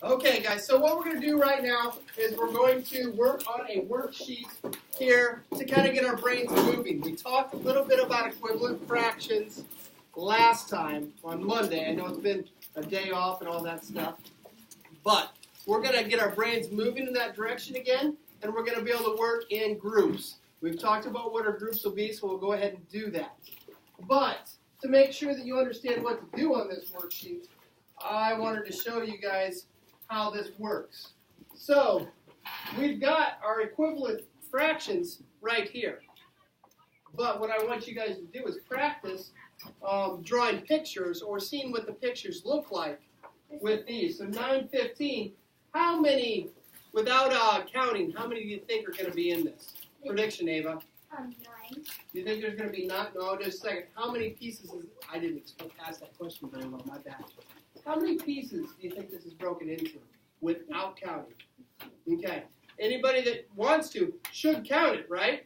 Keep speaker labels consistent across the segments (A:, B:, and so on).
A: Okay, guys, so what we're going to do right now is we're going to work on a worksheet here to kind of get our brains moving. We talked a little bit about equivalent fractions last time on Monday. I know it's been a day off and all that stuff, but we're going to get our brains moving in that direction again, and we're going to be able to work in groups. We've talked about what our groups will be, so we'll go ahead and do that. But to make sure that you understand what to do on this worksheet, I wanted to show you guys how this works. So we've got our equivalent fractions right here. But what I want you guys to do is practice drawing pictures or seeing what the pictures look like with these. So 915, how many, without counting, how many do you think are going to be in this? Prediction, Ava.
B: 9.
A: Do you think there's going to be nine? No, just a second. How many pieces is, I didn't ask that question very well, my bad. How many pieces do you think this is broken into without counting? Okay. Anybody that wants to should count it, right?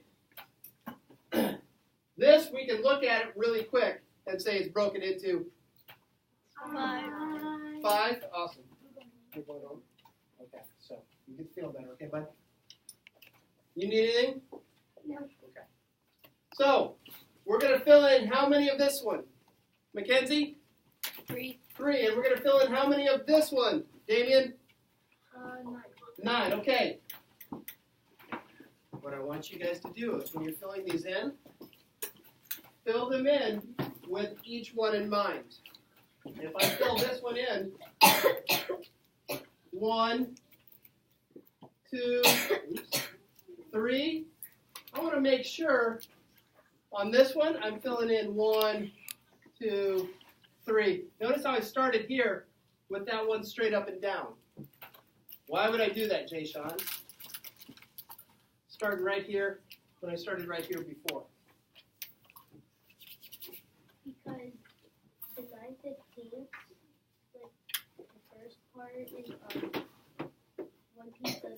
A: This, we can look at it really quick and say it's broken into 5. Awesome. Okay, so you can feel better, okay, bud? You need anything?
B: No.
A: Okay. So, we're going to fill in how many of this one? Mackenzie?
B: 3.
A: 3. And we're going to fill in how many of this one? Damien?
B: 9.
A: 9. Okay. What I want you guys to do is when you're filling these in, fill them in with each one in mind. If I fill this one in, 1, 2, 3, I want to make sure on this one I'm filling in 1, 2, 3. Notice how I started here with that one straight up and down. Why would I do that, Jay Sean? Starting right here when I started right here before.
B: Because the 9/15, like the first part is one piece of the 1/5.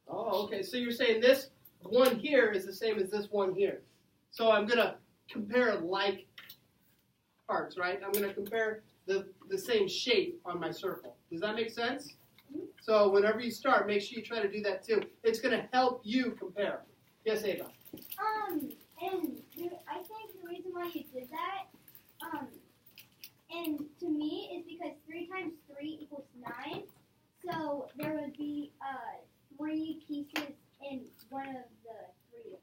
A: Oh, okay. So you're saying this one here is the same as this one here. So I'm going to compare like parts, right? I'm going to compare the same shape on my circle. Does that make sense? So whenever you start, make sure you try to do that too. It's going to help you compare. Yes, Ava?
B: And I think the reason why you did that, and to me, is because 3 times 3 equals 9. So there would be 3 pieces in one of the 3,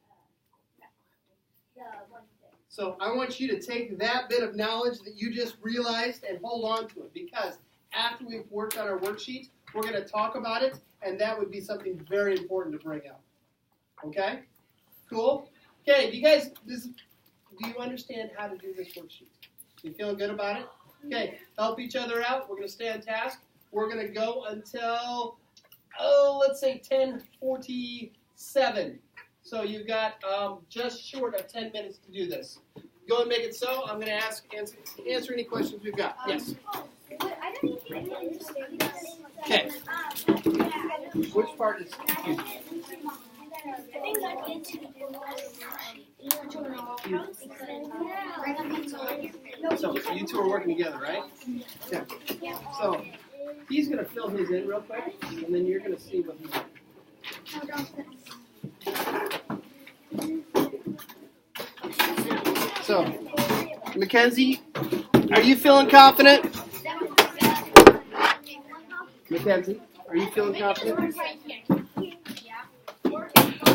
B: the 1/5.
A: So I want you to take that bit of knowledge that you just realized and hold on to it, because after we've worked on our worksheet, we're going to talk about it, and that would be something very important to bring up. Okay? Cool? Okay, do you understand how to do this worksheet? You feeling good about it? Okay, help each other out. We're going to stay on task. We're going to go until, let's say 10:47. So you've got just short of 10 minutes to do this. Go and make it so. I'm going to answer any questions we've got. Yes?
B: I don't even understand this.
A: Okay. Which part is confusing?
B: I think that needs to do
A: So you two are working together, right? Yeah. So he's going to fill his in real quick, and then you're going to see what he's doing. So, Mackenzie, are you feeling confident? Mackenzie, are you feeling confident? So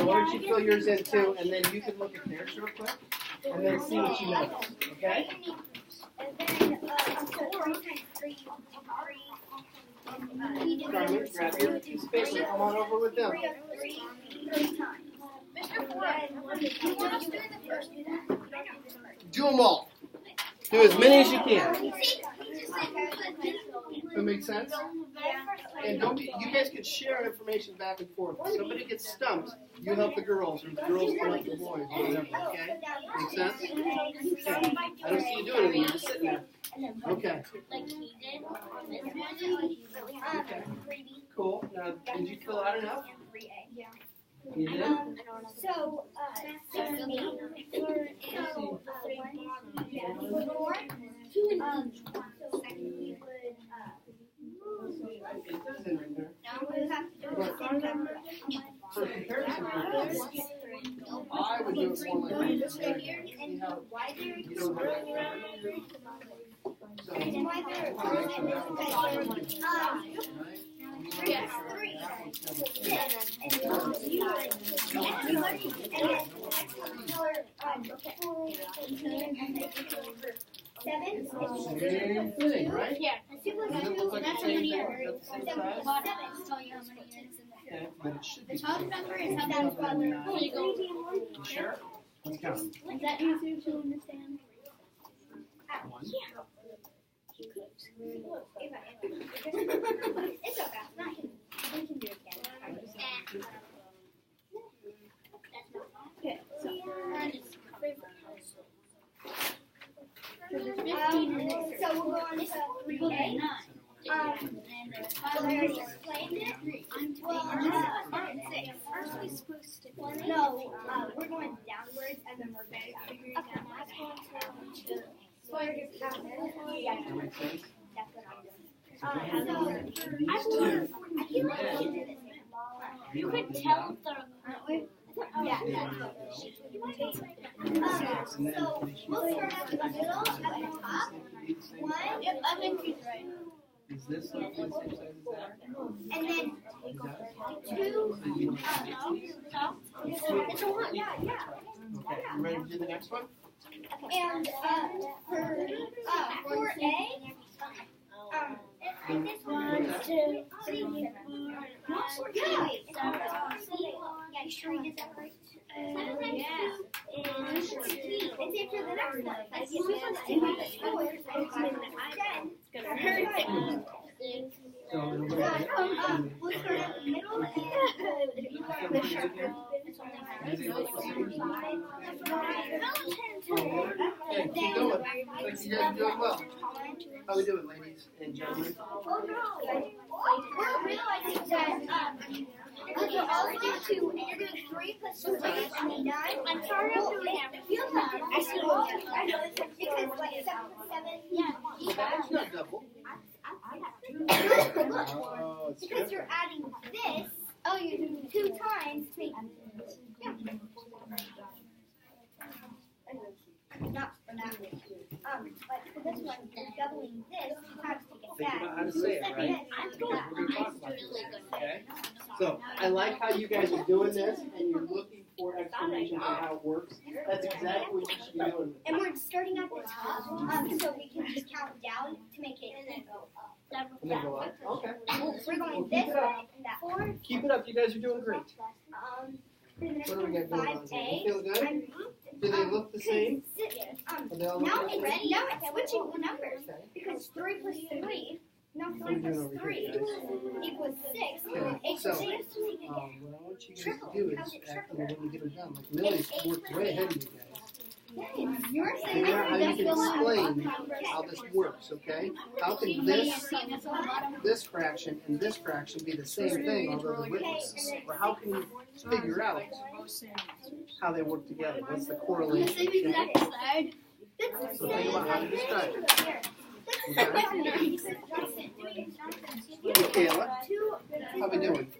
A: why don't you fill yours in too, and then you can look at theirs real quick, and then see what you notice, okay? Carmen, grab your piece of paper and come on over with them. Do them all. Do as many as you can. That makes sense? And you guys can share information back and forth. If somebody gets stumped, you help the girls, or the girls can help the boys, or whatever, okay? Make sense? Okay. I don't see you doing anything, you're just sitting there. Okay. Okay. Cool. Now, did you fill out enough? You did?
B: So, 16 for 2 and each. So we would
A: in there.
B: Now we have to do
A: But
B: it
A: for comparison purposes, I would do it more like this. See how
B: why they're
A: you don't have that. So,
B: why they're
A: right?
B: three. Seven.
A: Same thing, right?
B: Yeah.
A: Does it look like the same thing? Is that the same size? Okay, but it should be.
C: The top number is how
B: That's
C: many
B: why
C: you go.
A: You sure? Let's count.
C: Is that easier to understand?
A: One.
B: It's okay. We can do it again.
C: Okay, so
B: So we'll go on to 3A. I already explained it. No, we're going downwards and then we're going figuring out.
A: That makes sense?
B: That's what I'm doing.
C: you could tell the
B: Yeah. So we'll start at the middle, at the top. One,
C: Yep, I think he's right.
A: Is this the same size as that?
B: and then
A: Is that?
B: two.
C: It's a one.
B: Yeah.
A: Okay, you ready to do the next one?
B: And for A, this one,
C: Two,
B: three.
C: yeah.
B: Yeah, you sure you did that right? It's after the next one. That's the one that
A: So it'll go
B: we'll start at the middle and
A: Okay, keep going. Like you guys are doing well. How we doing, ladies and gentlemen?
B: oh no, we're realizing that you all do two, and you're doing 3 plus 2 is 9. I'm sorry I'm doing that. It feels like I know it's because like 7 plus 7. Yeah.
A: That's not double.
B: Look,
A: Oh, it's
B: because
A: good.
B: you're adding this. Oh, you're doing 2 times. Wait. Yeah. Not for that one. But for this one, you're doubling this 2 times to get
A: Think
B: that.
A: about how to say it, right? We're going to talk about this. Okay? So, I like how you guys are doing this and you're looking for explanations on how it works. That's exactly what you should be doing.
B: And we're starting at the top, so we can just count down to make it go up.
A: And then go up. Okay.
B: We're going
A: Well,
B: this
A: keep it up.
B: way and that. 4.
A: Keep it up. You guys are doing great.
B: The next
A: What do we
B: one,
A: got going on
B: 5A.
A: here? You feel good? Do they look the same? Are they all
B: Now
A: looking
B: it's switching the numbers
A: Okay.
B: because 3 plus 3. No,
A: What are
B: 3
A: we doing
B: plus
A: over
B: 3
A: here, guys?
B: equals 6.
A: Okay,
B: 8
A: so,
B: plus 8 is
A: what I want you guys to do is, after when you get her done, like Millie's worked way ahead of you guys.
B: You're saying
A: Figure out how you can explain how this works, okay? How can this fraction and this fraction be the same thing, although the witnesses? Or how can you figure out how they work together? What's the correlation? Okay? So think about how to describe it. Kayla, how we doing?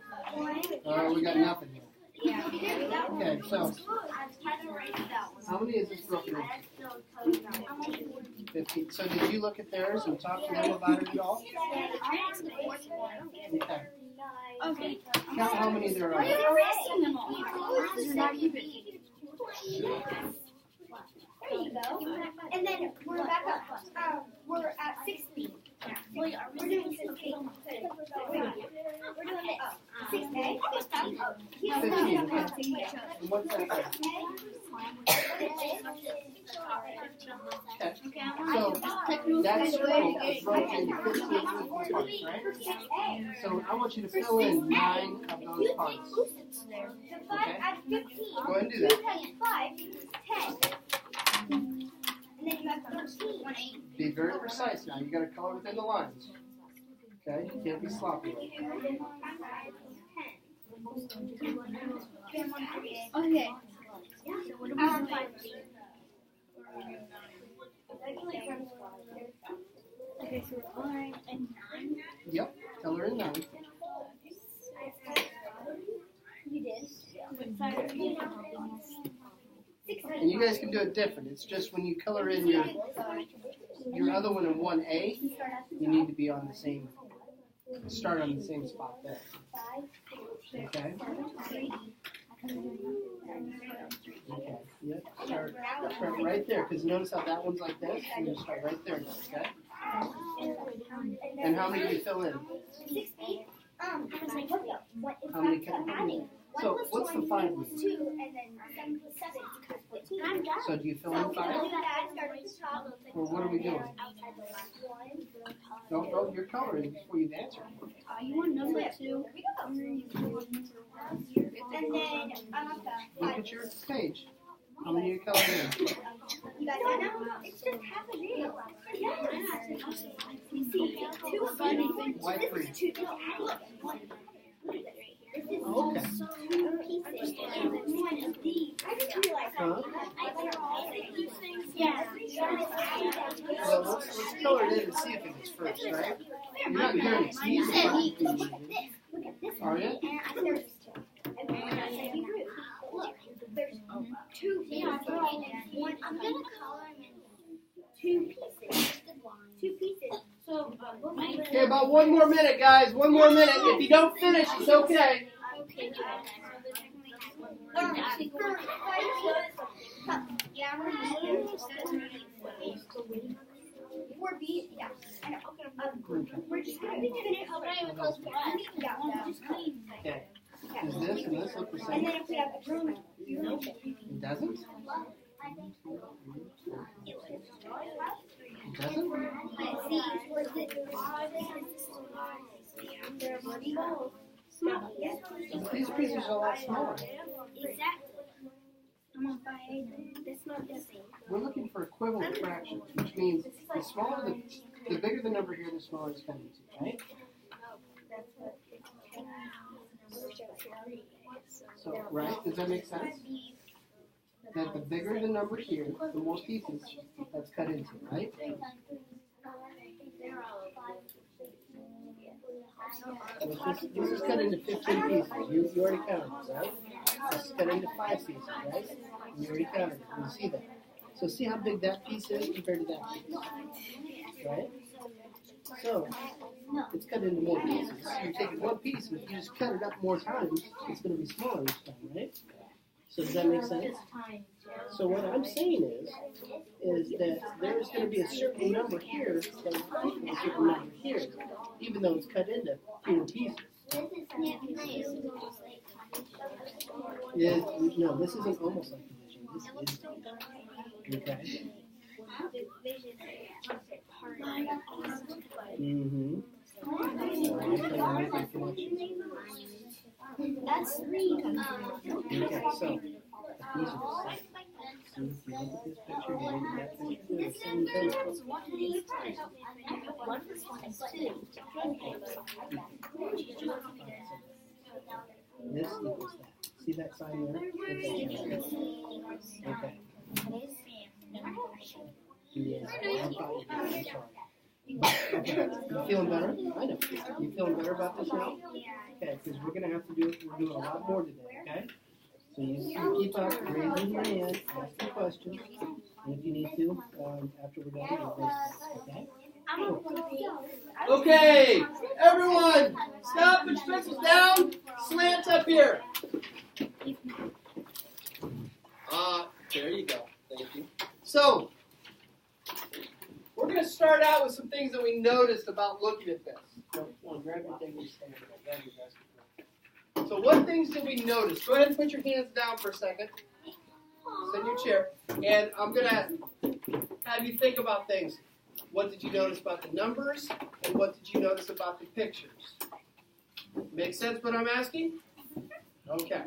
A: We got nothing here. Okay, so how many is this broken into? 15. So did you look at theirs and talk to them about it at all? Okay.
C: Okay.
A: Count how many there are.
C: You're erasing them all. You're not even.
B: There you go. And then we're back up. We're at 60.
C: Wait, are
B: We're doing 60. We're doing it. 6A.
A: 15. And what's that? Okay. So that circle is broken into 15 equal parts, right? So I want you to fill in 9 of those parts.
B: The 5 at 15.
A: Go ahead and do
B: 2
A: that.
B: times 5 equals 10. And then you have 13.
A: Be very precise now. You got to color within the lines. Okay? You can't be sloppy.
C: Okay.
B: Okay, so 5 and 9.
A: Yep. Color in 9. guys can do it different. It's just when you color in your other one in 1A, you need to be on the same, start on the same spot there. Okay? Okay, yep, start right there, because notice how that one's like this, and you start right there, okay? And how many do you fill in?
B: 60. How
A: many can- So what's the 5 mean?
B: 2, and then 7 plus 7 equals 14. I'm done.
A: So do you fill in 5? Or what are we doing? No, you're coloring before you've answered.
C: You want number 2?
B: And then,
A: Look at your page. How many are you coloring in?
B: you guys know now? It's just half a day. You see, 2 funny things.
A: Why 3?
B: This is 2
A: Okay.
B: pieces. And one of these. I just realized
A: Huh?
B: Yeah.
A: Well, let's color it in and see if it gets first, right? You're not hearing it.
B: You said he
A: Sneeze.
B: look at this
A: Are you?
B: and I said there's 2. And I said you grew. Look, there's 2 pieces. And one, I'm gonna color them in 2 pieces. 2 pieces. So,
A: Okay, about 1 more minute, guys. 1 more minute. If you don't finish, it's okay.
B: Yeah, we're beat. Yeah, I know. We're just gonna finish. Yeah,
A: Okay. Does this and this look the
B: and
A: same?
B: then if we have a drum,
A: It doesn't? It doesn't? These pieces are a lot smaller. We're looking for equivalent fractions, which means the smaller the bigger the number here, the smaller it's coming to, right? So, right? Does that make sense? That the bigger the number here, the more pieces that's cut into, right? This is cut into 15 pieces. You already counted this, right? This is cut into 5 pieces, right? You already counted it. You see that. So see how big that piece is compared to that piece, right? So it's cut into more pieces. So you're taking one piece, but if you just cut it up more times, it's going to be smaller each time, right? So does that make sense? So what I'm saying is that there's going to be a certain number here that will equal a certain number here, even though it's cut into fewer pieces. Yeah, no, this isn't almost like division. This is okay. Mm-hmm.
B: That's 3.
A: Okay, so these are the same. So if you look at this picture, you look at that picture, they're the same thing. This equals that. See that sign there? Okay. Yeah, I thought you did. I'm sorry. Okay, you feeling better? I know. You feeling better about this now? Okay, because we're going to have to do it. We're doing a lot more today, okay? So you keep up, raising your hand, ask your questions, and if you need to, after we're done, you'll raise it, okay? Okay, everyone, stop, put your pencils down, slant up here. There you go, thank you. So, we're going to start out with some things that we noticed about looking at this. So, grab your thing and stand up. Grab your desk. So what things did we notice? Go ahead and put your hands down for a second. Sit in your chair. And I'm going to have you think about things. What did you notice about the numbers? And what did you notice about the pictures? Make sense what I'm asking? Okay.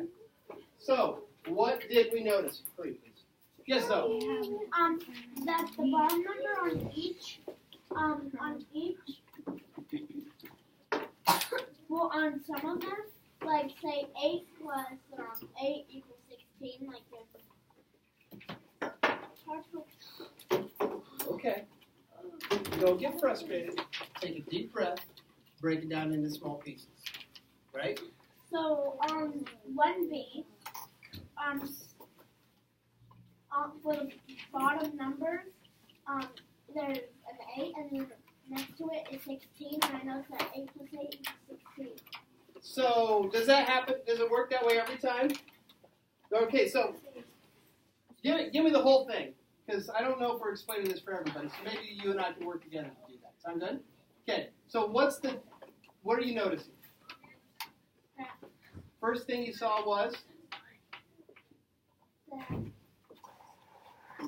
A: So, what did we notice? Please. Yes, though.
B: That the bottom number on each, well, on some of them, like say 8 plus 8 equals 16, like there's.
A: Okay. Don't get frustrated. Take a deep breath. Break it down into small pieces. Right?
B: So 1B, for the bottom numbers, there's an 8, and then next to it is 16, and I noticed that 8 plus 8 is 16.
A: So does that happen? Does it work that way every time? Okay, so give me the whole thing, because I don't know if we're explaining this for everybody. So maybe you and I can work together to do that. Sound good? Okay. So what are you noticing? First thing you saw was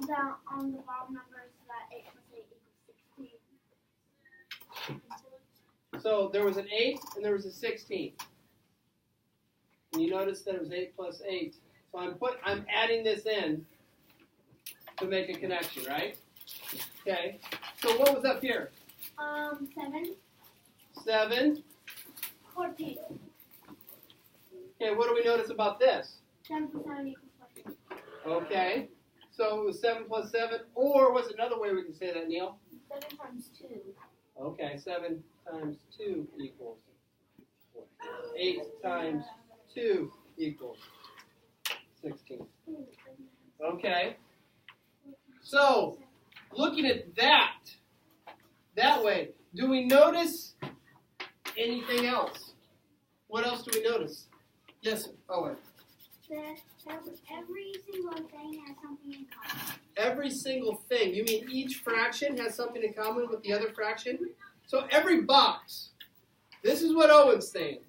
B: That on the bottom numbers, that 8 plus 8 equals 16.
A: so there was an 8 and there was a 16. And you notice that it was 8 plus 8. So I'm adding this in to make a connection, right? Okay. So what was up here?
B: 7.
A: 7.
B: 14.
A: Okay, what do we notice about this?
B: 7 plus 7 equals 14.
A: Okay. So it was 7 plus 7, or what's another way we can say that, Neil?
B: 7 times 2.
A: Okay, 7 times 2 equals 8 times 2 equals 16. Okay. So, looking at that way, do we notice anything else? What else do we notice? Yes, Owen.
B: That every single thing has something in common.
A: Every single thing. You mean each fraction has something in common with the other fraction? So every box. This is what Owen's saying.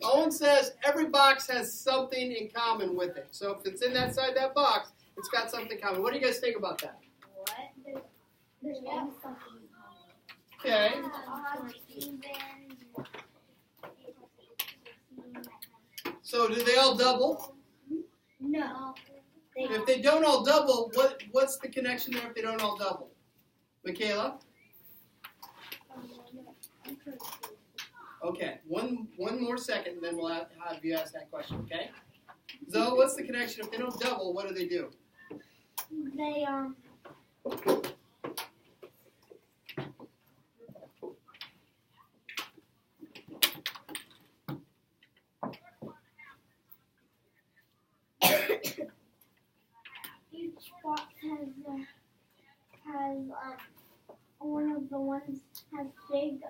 A: Owen says every box has something in common with it. So if it's inside that box, it's got something in common. What do you guys think about that?
B: What? There's always something in common.
A: Okay. So do they all double?
B: No.
A: If they don't all double, what's the connection there if they don't all double? Michaela? Okay, one more second, and then we'll have you ask that question, okay? Zoe, what's the connection? If they don't double, what do they do?
B: They each box has one of the ones has big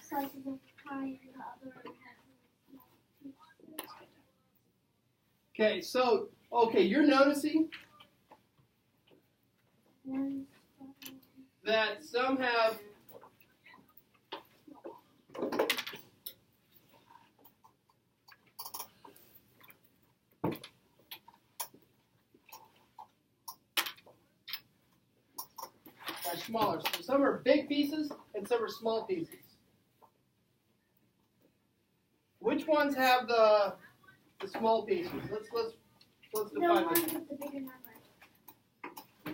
B: slices of pie and the other has small pieces.
A: Okay, so, you're noticing that some have smaller. So some are big pieces and some are small pieces. Which ones have the small pieces? Let's
B: The
A: define
B: ones
A: this.
B: with the bigger number.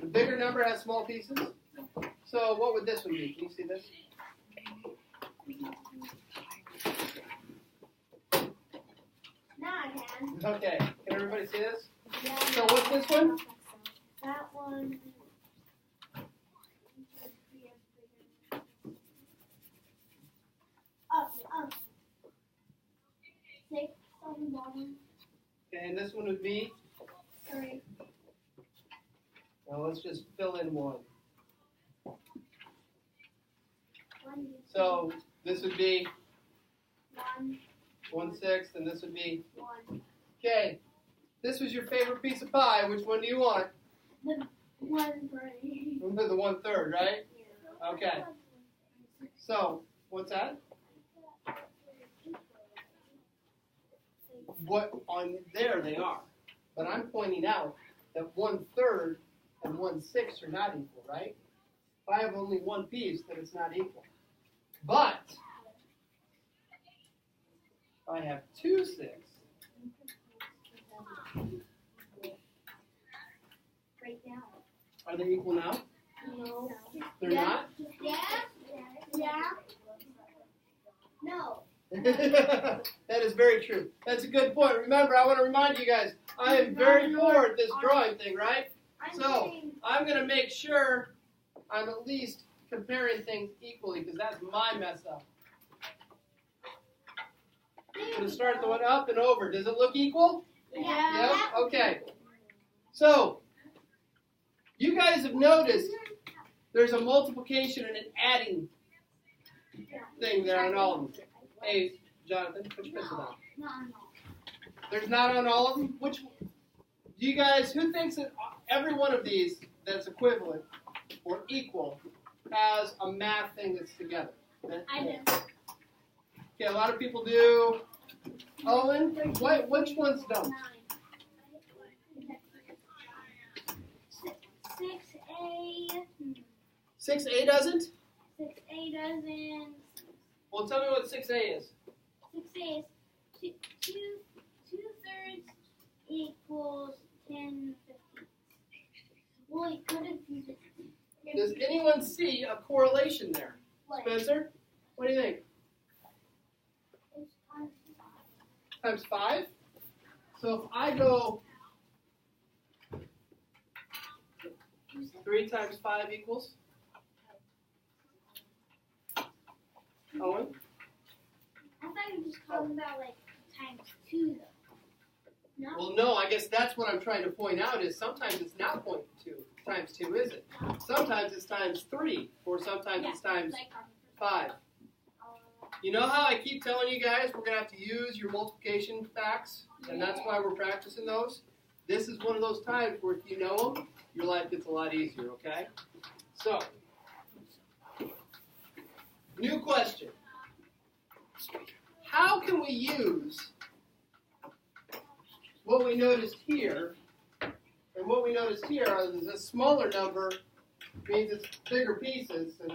A: The bigger number has small pieces. So what would this one be? Can you see this?
B: Now I can.
A: Okay. Can everybody see this?
B: Yeah.
A: So what's this one?
B: That one. Up. 6 on the bottom.
A: Okay, and this one would be.
B: 3.
A: Well, let's just fill in one.
B: 1.
A: So this would be
B: 1.
A: 1/6, and this would be.
B: 1.
A: Okay. This was your favorite piece of pie. Which one do you want?
B: The 1/3.
A: The 1/3, right?
B: Yeah.
A: Okay. So what's that? What on there they are. But I'm pointing out that 1/3 and 1/6 are not equal, right? If I have only one piece, then it's not equal. But if I have 2/6,
B: Right now.
A: are they equal now?
B: No.
A: They're not?
B: Yeah. Yeah. No.
A: That is very true. That's a good point. Remember, I want to remind you guys, I am very poor at this drawing thing, right? So, I'm going to make sure I'm at least comparing things equally, because that's my mess up. I'm going to start the one up and over. Does it look equal?
B: Yeah.
A: Yep. Okay. So, You guys have noticed there's a multiplication and an adding thing there on all of them. Hey, Jonathan, put your pencil down. There's not on all of them? Which, do you guys, who thinks that every one of these that's equivalent or equal has a math thing that's together?
B: I do.
A: Okay, a lot of people do. Owen, which ones don't?
B: 6A.
A: 6A doesn't?
B: 6A doesn't.
A: Well, tell me what 6A is.
B: 6A is two-thirds equals 10/15. Well, it could have used it.
A: Does anyone see a correlation there?
B: What?
A: Spencer, what do you think?
B: It's times
A: Times 5? So if I go 3 times 5 equals? Owen?
B: I thought you were just talking about like times 2 though. No.
A: Well, no, I guess that's what I'm trying to point out is sometimes it's not 0.2 times 2, is it? Sometimes it's times 3, or sometimes it's times 5. You know how I keep telling you guys we're going to have to use your multiplication facts, and that's why we're practicing those? This is one of those times where if you know them, your life gets a lot easier, okay? So, new question. How can we use what we noticed here, and what we noticed here is a smaller number means it's bigger pieces, and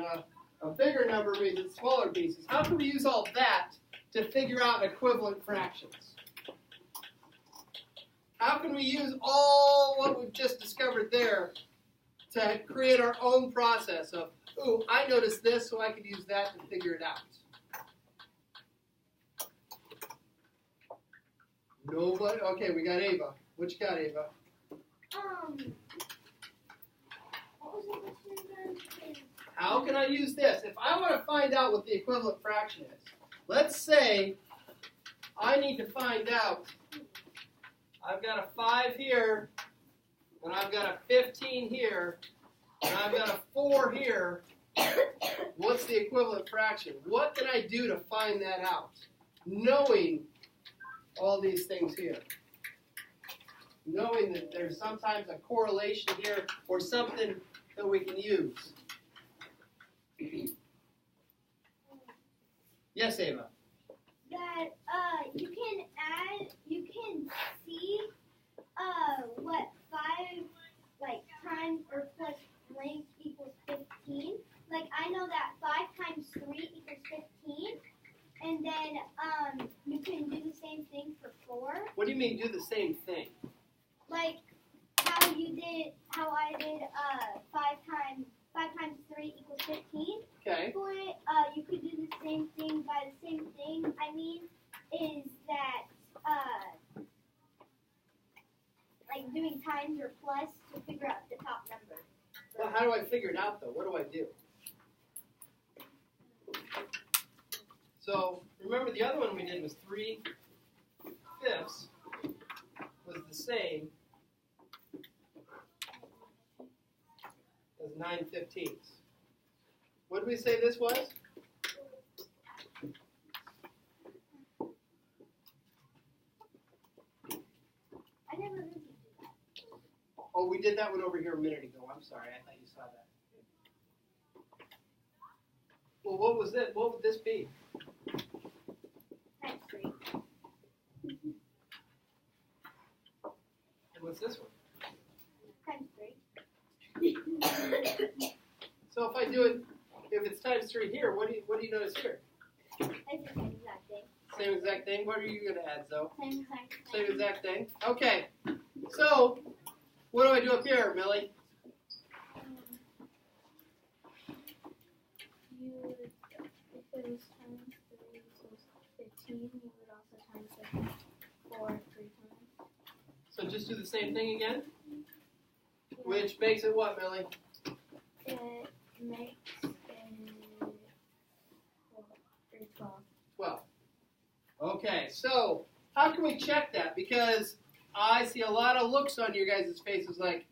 A: a bigger number means it's smaller pieces. How can we use all that to figure out equivalent fractions? How can we use all what we've just discovered there to create our own process of, ooh, I noticed this, so I could use that to figure it out? Nobody? Okay, we got Ava. What you got, Ava?
B: What was the question again?
A: How can I use this? If I want to find out what the equivalent fraction is, let's say I need to find out, I've got a 5 here, and I've got a 15 here, and I've got a 4 here. What's the equivalent fraction? What can I do to find that out? Knowing all these things here. Knowing that there's sometimes a correlation here or something that we can use. Yes, Ava?
B: That you can see what 5 like times or plus blank equals 15. Like I know that 5 times 3 equals 15. And then you can do the same thing for 4.
A: What do you mean do the same thing?
B: Like how I did 5 times 3 equals 15.
A: Okay.
B: For it, you could do the same thing by the same thing. I mean, is that like doing times or plus to figure out the top number.
A: Well, how do I figure it out though? What do I do? So remember the other one we did was 3/5 was the same as 9/15. What did we say this was?
B: I never really did that.
A: Oh, we did that one over here a minute ago. I'm sorry, I thought you saw that. Well, what was it? What would this be?
B: Times 3.
A: And what's this one?
B: Times 3.
A: So if I do it, if it's times 3 here, what do you notice here?
B: It's the same exact thing.
A: Same exact thing. What are you going to add, Zoe?
B: Same exact thing.
A: Same exact thing. Okay. So what do I do up here, Millie?
C: You would, if it was times 3 equals 15, you would also times 4 3 times.
A: So just do the same thing again, which makes it what, Millie?
C: It makes it 12.
A: 12. Okay, so how can we check that? Because I see a lot of looks on your guys' faces like,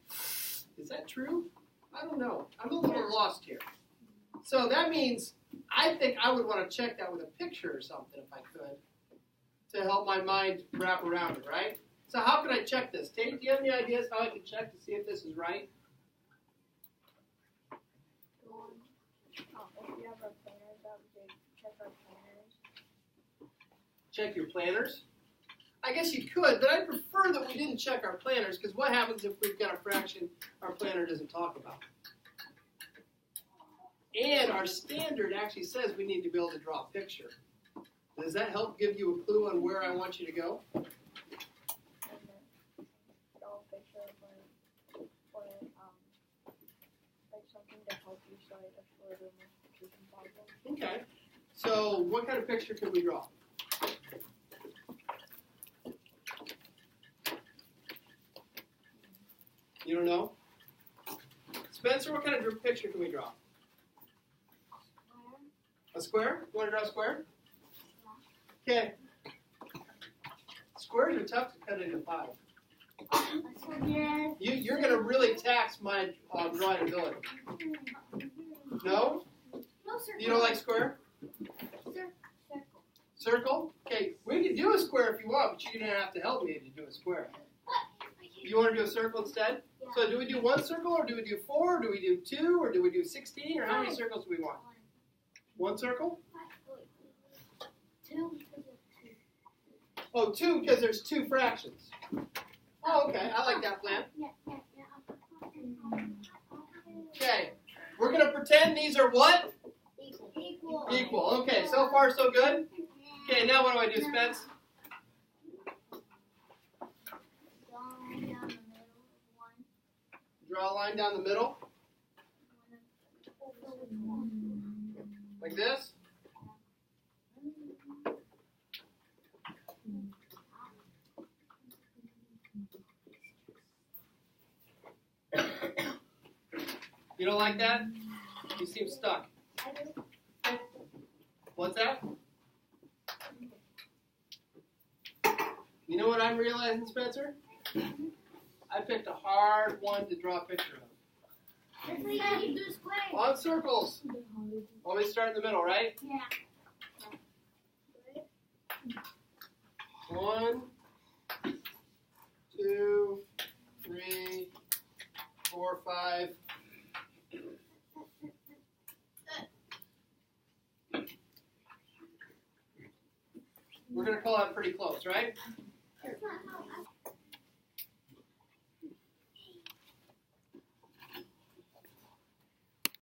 A: Is that true? I don't know. I'm a little lost here. So that means I think I would want to check that with a picture or something if I could to help my mind wrap around it, right? So how can I check this? Tate, do you have any ideas how I can check to see if this is right?
C: If you have our planners out, we could check our planners.
A: Check your planners? I guess you could, but I prefer that we didn't check our planners because what happens if we've got a fraction our planner doesn't talk about? And our standard actually says we need to be able to draw a picture. Does that help give you a clue on where I want you to go?
C: And then draw a picture of like something to help you so I actually do multiplication problem.
A: Okay. So what kind of picture could we draw? You don't know? Spencer, what kind of picture can we draw? A square? You want to draw a square? Okay. Squares are tough to cut into 5.
B: Yes.
A: You're going to really tax my drawing ability. No?
B: No, sir.
A: You don't like square? Circle? Okay, we can do a square if you want, but you're going to have to help me to do a square. You want to do a circle instead?
B: Yeah.
A: So do we do 1 circle, or do we do 4, or do we do 2, or do we do 16, or how many circles do we want? 1 circle?
B: 2.
A: Oh, 2 because there's 2 fractions. Oh, okay, I like that plan. Okay, we're going to pretend these are what?
B: Equal.
A: Equal. Okay, so far so good? Okay, now what do I do, Spence? Draw a line down the middle, like this. You don't like that? You seem stuck. What's that? You know what I'm realizing, Spencer? I picked a hard one to draw a picture of. On circles. Always start in the middle, right?
B: Yeah.
A: 1, 2, 3, 4, 5. We're going to call that pretty close, right?
B: That's not how